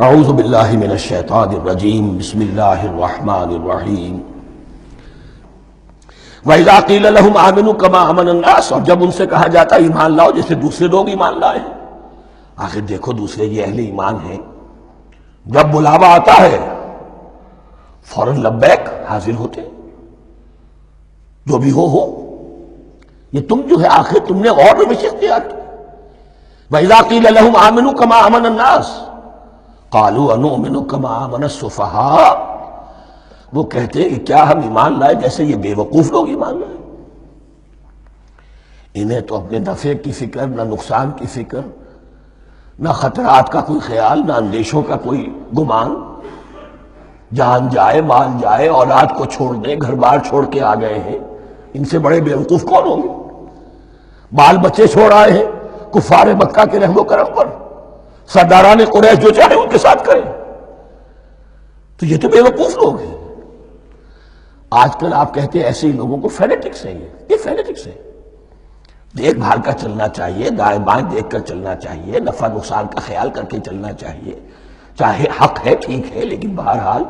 اعوذ باللہ من الشیطان الرجیم بسم اللہ الرحمن الرحیم وَإِذَا قِيلَ لَهُمْ آمِنُوا كَمَا آمَنَ النَّاسُ، اور جب ان سے کہا جاتا ہے ایمان لاؤ جیسے دوسرے لوگ ایمان لائے ہیں۔ آخر دیکھو دوسرے یہ اہل ایمان ہیں، جب بلاوا آتا ہے فوراً لبیک حاضر ہوتے، جو بھی ہو یہ تم جو ہے آخر تم نے اور روش اختیار کی۔ وَإِذَا قِيلَ لَهُمْ آمِنُوا كَمَا آمَنَ النَّاسُ قَالُوا أَنُؤْمِنُ كَمَا آمَنَ السُّفَهَاءُ، وہ کہتے ہیں کہ کیا ہم ایمان لائے جیسے یہ بے وقوف لوگ ایمان لائے؟ انہیں تو اپنے نفع کی فکر، نہ نقصان کی فکر، نہ خطرات کا کوئی خیال، نہ اندیشوں کا کوئی گمان۔ جان جائے، مال جائے، اولاد کو چھوڑ دیں، گھر بار چھوڑ کے آ گئے ہیں، ان سے بڑے بے وقوف کون ہوں گے؟ بال بچے چھوڑ آئے ہیں کفار مکہ کے رحم و کرم پر، سرداران قریش جو چاہے ان کے ساتھ کریں، تو یہ تو بے وقوف لوگ ہیں۔ آج کل آپ کہتے ہیں ایسے ہی لوگوں کو فینیٹکس ہیں، یہ فینیٹکس ہیں۔ دیکھ بھال کر چلنا چاہیے، دائیں بائیں دیکھ کر چلنا چاہیے، نفع نقصان کا خیال کر کے چلنا چاہیے، چاہے حق ہے ٹھیک ہے، لیکن بہرحال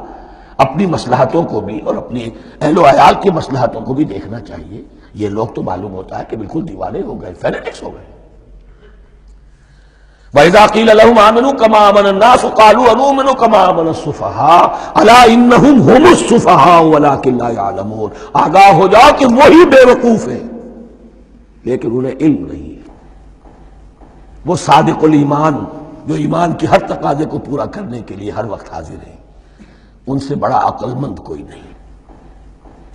اپنی مصلحتوں کو بھی اور اپنی اہل و عیال کی مصلحتوں کو بھی دیکھنا چاہیے۔ یہ لوگ تو معلوم ہوتا ہے کہ بالکل دیوانے ہو گئے، فینیٹکس ہو گئے۔ وَإِذَا قِيلَ لَهُمْ آمِنُوا كَمَا آمَنَ النَّاسُ قَالُوا أَنُؤْمِنُ كَمَا آمَنَ السُّفَهَاءُ أَلَا إِنَّهُمْ هُمُ السُّفَهَاءُ وَلَٰكِن لَا يَعْلَمُونَ، آگاہ ہو جاؤ کہ وہی بے وقوف ہیں لیکن انہیں علم نہیں ہے۔ وہ صادق الایمان جو ایمان کی ہر تقاضے کو پورا کرنے کے لیے ہر وقت حاضر ہیں، ان سے بڑا عقل مند کوئی نہیں،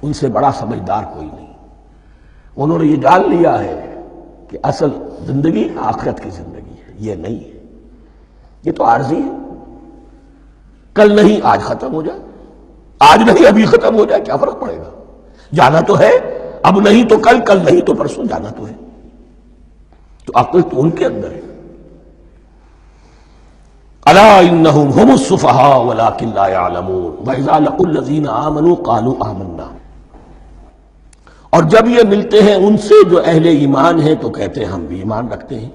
ان سے بڑا سمجھدار کوئی نہیں۔ انہوں نے یہ جان لیا ہے کہ اصل زندگی آخرت کی زندگی ہے، یہ نہیں ہے، یہ تو عارضی ہے، کل نہیں آج ختم ہو جائے، آج نہیں ابھی ختم ہو جائے، کیا فرق پڑے گا؟ جانا تو ہے، اب نہیں تو کل، کل نہیں تو پرسوں، جانا تو ہے۔ تو عقل تو ان کے اندر ہے۔ الا انہم هم السفہاء ولکن لا یعلمون واذا لقوا الذین آمنوا قالوا آمنا، اور جب یہ ملتے ہیں ان سے جو اہل ایمان ہیں تو کہتے ہیں ہم بھی ایمان رکھتے ہیں۔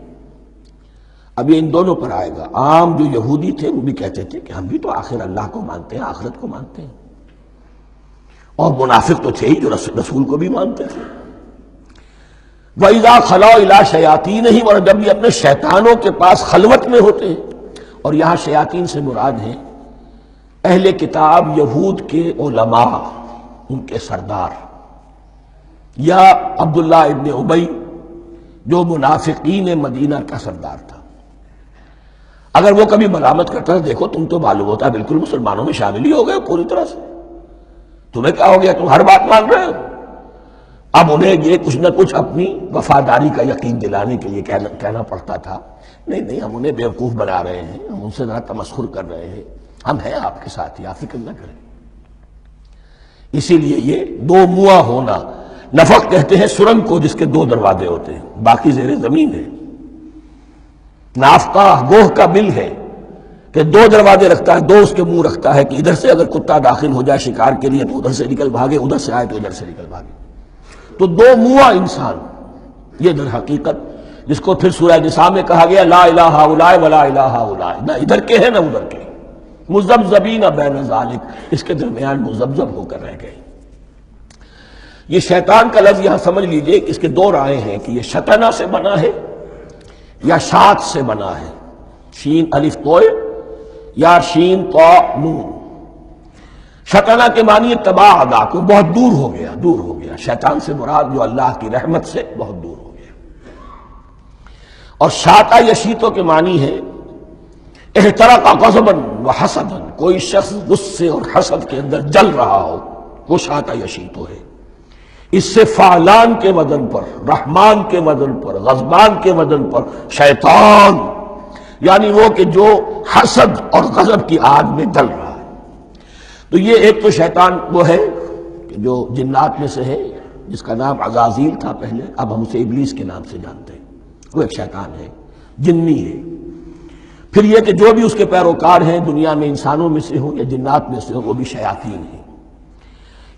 اب یہ ان دونوں پر آئے گا۔ عام جو یہودی تھے وہ بھی کہتے تھے کہ ہم بھی تو آخر اللہ کو مانتے ہیں، آخرت کو مانتے ہیں، اور منافق تو تھے ہی جو رسول کو بھی مانتے تھے۔ وَإِذَا خَلَوْا إِلَىٰ شَيَاطِینِهِمْ، اور جب یہ اپنے شیطانوں کے پاس خلوت میں ہوتے ہیں، اور یہاں شیاطین سے مراد ہیں اہل کتاب یہود کے علماء، ان کے سردار، یا عبداللہ ابن ابی جو منافقین مدینہ کا سردار تھا۔ اگر وہ کبھی ملامت کرتا ہے دیکھو تم تو معلوم ہوتا ہے بالکل مسلمانوں میں شامل ہی ہو گئے پوری طرح سے، تمہیں کیا ہو گیا، تم ہر بات مان رہے ہو۔ اب انہیں یہ کچھ نہ کچھ اپنی وفاداری کا یقین دلانے کے لیے کہنا پڑتا تھا، نہیں ہم انہیں بیوقوف بنا رہے ہیں، ہم ان سے ذرا تمسخر کر رہے ہیں، ہم ہیں آپ کے ساتھ ہی، آپ فکر نہ کریں۔ اسی لیے یہ دو منہ ہونا، نفق کہتے ہیں سرنگ کو جس کے دو دروازے ہوتے ہیں، باقی زیر زمین ہے۔ نافقہ گوہ کا بل ہے کہ دو دروازے رکھتا ہے، دو اس کے منہ رکھتا ہے کہ ادھر سے اگر کتا داخل ہو جائے شکار کے لیے تو ادھر سے نکل بھاگے، ادھر سے آئے تو ادھر سے نکل بھاگے۔ تو دو منہ انسان، یہ در حقیقت جس کو پھر سورہ نساء میں کہا گیا لا الہ ہؤلاء ولا الہ ہؤلاء، نہ ادھر کے ہیں نہ ادھر کے، مذبذبین بین ذالک، اس کے درمیان مذبذب ہو کر رہ گئے۔ یہ شیطان کا لفظ یہاں سمجھ لیجئے کہ اس کے دو رائے ہیں کہ یہ شطنہ سے بنا ہے یا شات سے بنا ہے، شین الف طوئے یا شین طا نون۔ شطنہ کے معنی تباعد، کو بہت دور ہو گیا، دور ہو گیا۔ شیطان سے مراد جو اللہ کی رحمت سے بہت دور ہو گیا۔ اور شاتا یشیتو کے معنی ہے احترق غضبا وحسدا، کوئی شخص غصے اور حسد کے اندر جل رہا ہو، وہ شاتا یشیتو ہے۔ اس سے فعلان کے وزن پر، رحمان کے وزن پر، غضبان کے وزن پر شیطان، یعنی وہ کہ جو حسد اور غضب کی آگ میں جل رہا ہے۔ تو یہ ایک تو شیطان وہ ہے کہ جو جنات میں سے ہے، جس کا نام عزازیل تھا پہلے، اب ہم اسے ابلیس کے نام سے جانتے ہیں، وہ ایک شیطان ہے، جنی ہے۔ پھر یہ کہ جو بھی اس کے پیروکار ہیں دنیا میں انسانوں میں سے ہوں یا جنات میں سے ہوں، وہ بھی شیاطین ہیں۔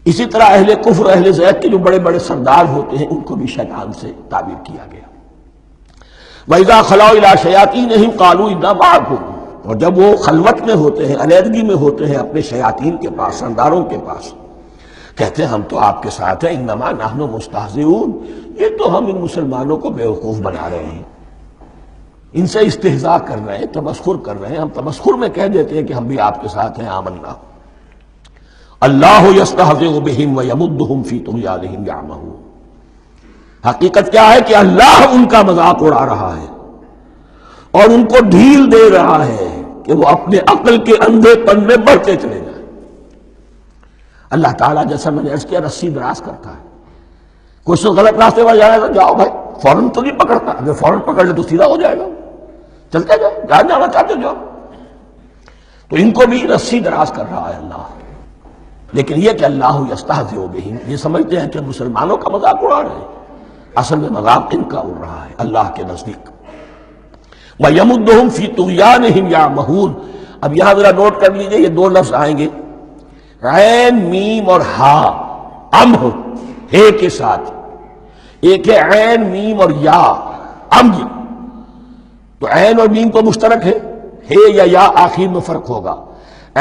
اسی طرح اہل کفر، اہل زیغ کے جو بڑے بڑے سردار ہوتے ہیں ان کو بھی شیطان سے تعبیر کیا گیا۔ وَإِذَا خَلَوْا إِلَىٰ شَيَاطِینِهِمْ قَالُوا إِنَّا مَعَكُمْ، اور جب وہ خلوت میں ہوتے ہیں، علیحدگی میں ہوتے ہیں اپنے شیاطین کے پاس، سرداروں کے پاس، کہتے ہیں ہم تو آپ کے ساتھ ہیں، انما نحن مستہزئون، یہ تو ہم ان مسلمانوں کو بیوقوف بنا رہے ہیں، ان سے استہزاء کر رہے ہیں، تمسخر کر رہے ہیں۔ ہم تمسخر میں کہہ دیتے ہیں کہ ہم بھی آپ کے ساتھ ہیں، آمنا۔ اللہ یستہزئ بہم ویمدہم فی طغیانہم یعمہون، حقیقت کیا ہے کہ اللہ ان کا مذاق اڑا رہا ہے اور ان کو ڈھیل دے رہا ہے کہ وہ اپنے عقل کے اندھے پن میں بڑھتے چلے جائیں۔ اللہ تعالیٰ جیسا میں نے عرض کیا رسی دراز کرتا ہے، کوئی سے غلط راستے پر جانا تو جاؤ بھائی، فوراً تو نہیں پکڑتا، اگر فوراً پکڑ لے تو سیدھا ہو جائے گا، چلتے جائیں، جہاں جانا چاہتے جاؤ۔ تو ان کو بھی رسی دراز کر رہا ہے اللہ، لیکن یہ کہ اللہ یستہزئ بہم، یہ سمجھتے ہیں کہ مسلمانوں کا مذاق اڑا رہے ہیں، اصل میں مذاق ان کا اڑ رہا ہے اللہ کے نزدیک۔ وَيَمُدُّهُمْ فِي طُغْيَانِهِمْ يَعْمَهُونَ، اب یہاں ذرا نوٹ کر لیجئے، یہ دو لفظ آئیں گے، عین میم اور ہا، امہ ہے کے ساتھ، ایک ہے عین میم اور یا، امج، تو عین اور میم تو مشترک ہے، ہے یا آخر میں فرق ہوگا،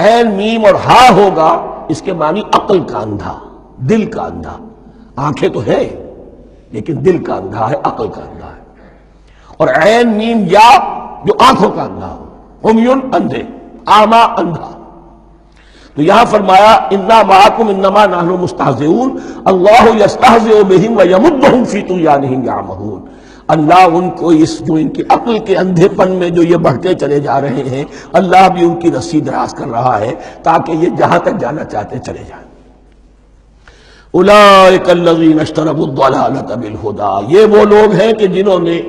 عین میم اور ہا ہوگا، اس کے معنی عقل کا اندھا، دل کا اندھا، آنکھیں تو ہے لیکن دل کا اندھا ہے، عقل کا اندھا ہے، اور عین میم یا جو آنکھوں کا اندھا ہو، عمیٌ اندھے، اعمیٰ اندھا۔ تو یہاں فرمایا انا معکم انما نحن مستہزئون، اللہ یستہزئ بہم ویمدہم فی طغیانہم یعمہون، اللہ ان کو اس جو ان کی عقل کے اندھے پن میں جو یہ بڑھتے چلے جا رہے ہیں، اللہ بھی ان کی رسی دراز کر رہا ہے تاکہ یہ جہاں تک جانا چاہتے چلے جائیں۔ اولئک الذین اشتروا الضلالۃ بالہدی، یہ وہ لوگ ہیں کہ جنہوں نے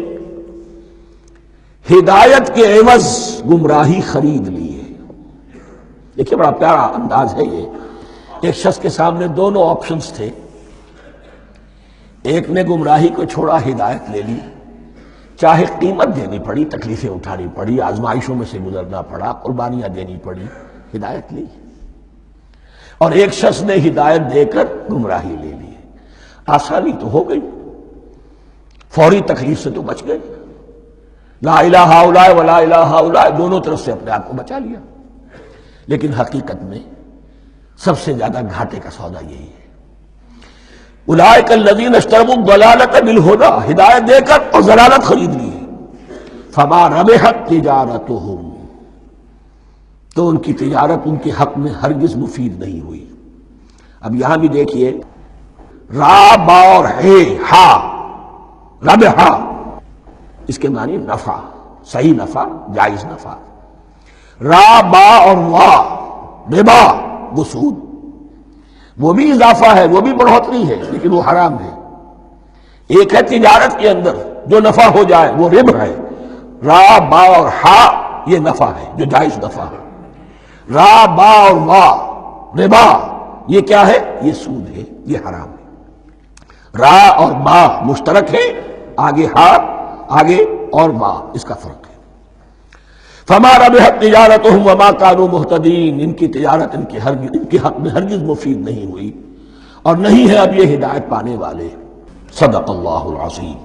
ہدایت کے عوض گمراہی خرید لی ہے۔ دیکھیے بڑا پیارا انداز ہے یہ، ایک شخص کے سامنے دونوں آپشنز تھے، ایک نے گمراہی کو چھوڑا، ہدایت لے لی، چاہے قیمت دینی پڑی، تکلیفیں اٹھانی پڑی، آزمائشوں میں سے گزرنا پڑا، قربانیاں دینی پڑی، ہدایت لی، اور ایک شخص نے ہدایت دے کر گمراہی لے لی۔ آسانی تو ہو گئی، فوری تکلیف سے تو بچ گئے، لا الہ الا ولا الہ الا، دونوں طرف سے اپنے آپ کو بچا لیا، لیکن حقیقت میں سب سے زیادہ گھاٹے کا سودا یہی ہے۔ اولئک الذین اشتروا الضلالۃ بالہدی، ہدایت دے کر اور ضلالت خرید لی ہے، فما ربحت تجارتہم، تو ان کی تجارت ان کے حق میں ہرگز مفید نہیں ہوئی۔ اب یہاں بھی دیکھیے، را با اور ہے ہا، ربحا، اس کے معنی نفع، صحیح نفع، جائز نفع، را با اور وا ربا، وہ سود، وہ بھی اضافہ ہے، وہ بھی بڑھوتری ہے، لیکن وہ حرام ہے۔ ایک ہے تجارت کے اندر جو نفع ہو جائے وہ ربح ہے، را با اور ہا یہ نفع ہے جو جائز نفع ہے، را با اور وا ربا یہ کیا ہے؟ یہ سود ہے، یہ حرام ہے۔ را اور با مشترک ہے، آگے ہا، آگے اور با، اس کا فرق ہے۔ فما ربحت تجارتہم وما كانوا مہتدین، ان کی تجارت ان کے حق میں ہرگز مفید نہیں ہوئی اور نہیں ہے اب یہ ہدایت پانے والے۔ صدق اللہ العظیم۔